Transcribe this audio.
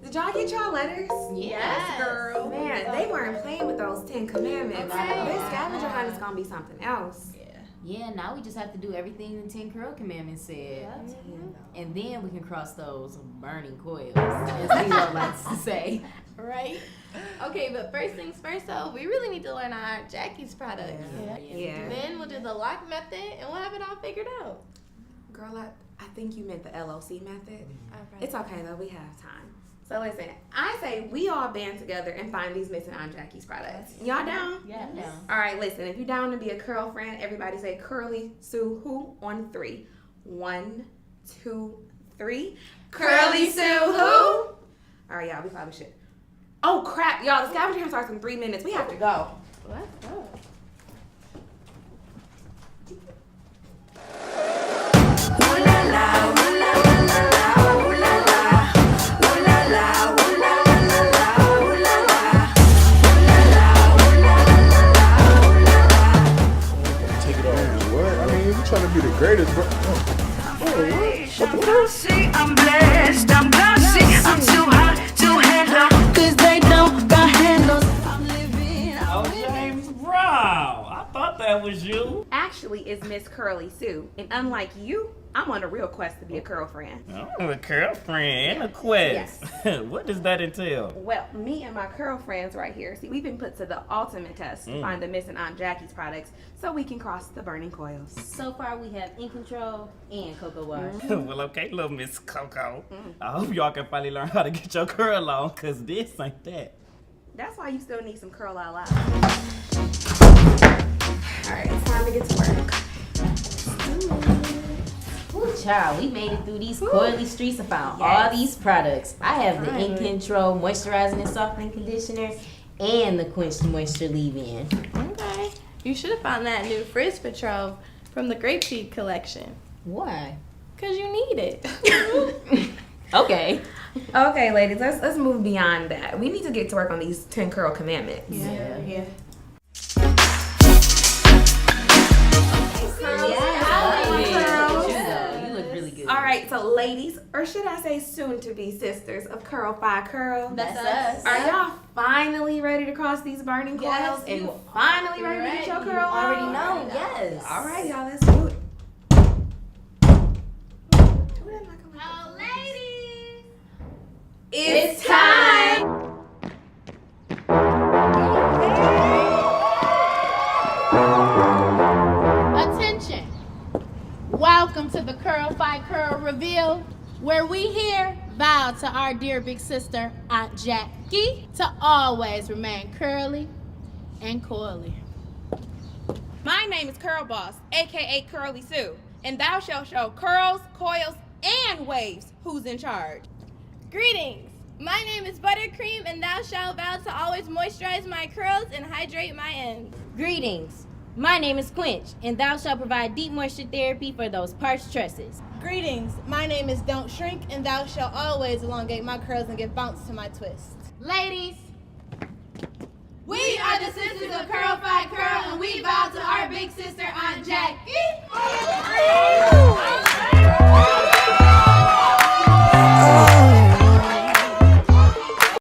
Did y'all get y'all letters? Yes, girl. Man, they weren't playing with those 10 commandments. Okay. This scavenger hunt is gonna be something else. Yeah, now we just have to do everything the 10 curl commandments said. And then we can cross those burning coils, as Lilo likes to say. Right? Okay, but first things first, though, we really need to learn our Jackie's products. Yeah. Then we'll do the lock method, and we'll have it all figured out. Girl, I think you meant the LOC method. Okay. It's okay though, we have time. So listen, I say we all band together and find these missing Aunt Jackie's products. Y'all down? Yeah, I'm down. All right, listen, if you're down to be a curl friend, everybody say Curly Sue Who on 3. 1, 2, 3. Curly Sue Who? All right, y'all, we probably should. Oh crap, y'all, the scavenger hunt starts in 3 minutes. We have to go. Let's go. Trying to be the greatest, bro. I'm blessed, I'm glossy, I'm too hot to handle, cause they don't got handles. I'm living, Oh, James Brown. I thought that was you. Actually, it's Miss Curly Sue, and unlike you, I'm on a real quest to be a curl friend. I'm a girlfriend and a quest. What does that entail? Well, me and my curl friends right here, see, we've been put to the ultimate test to find the missing Aunt Jackie's products so we can cross the burning coils. So far, we have In Control and Cocoa Wash. Well, okay, little Miss Coco. I hope y'all can finally learn how to get your curl on, because this ain't that. That's why you still need some curl out loud. All right, it's time to get to work. Ooh, child, we made it through these coily streets and found all these products. I have the In Control Moisturizing and Softening Conditioner and the Quench Moisture Leave-In. Okay. You should have found that new Frizz Patrol from the Grapeseed collection. Why? Because you need it. Okay. Okay, ladies, let's move beyond that. We need to get to work on these 10 curl commandments. Yeah. You look really good. All right, so ladies, or should I say soon to be sisters of Curl by Curl? That's us. Are y'all finally ready to cross these burning coils Yes, and you finally ready to get your curl on? Already know, yes. All right, y'all, let's do it. Oh, ladies. It's time. Attention! Welcome to the Curl by Curl reveal, where we here vow to our dear big sister, Aunt Jackie, to always remain curly and coily. My name is Curl Boss, aka Curly Sue, and thou shalt show curls, coils, and waves who's in charge. Greetings. My name is Buttercream, and thou shalt vow to always moisturize my curls and hydrate my ends. Greetings. My name is Quench, and thou shalt provide deep moisture therapy for those parched tresses. Greetings. My name is Don't Shrink, and thou shalt always elongate my curls and give bounce to my twist. Ladies, We are the sisters of Curl by Curl, and we vow to our big sister, Aunt Jackie.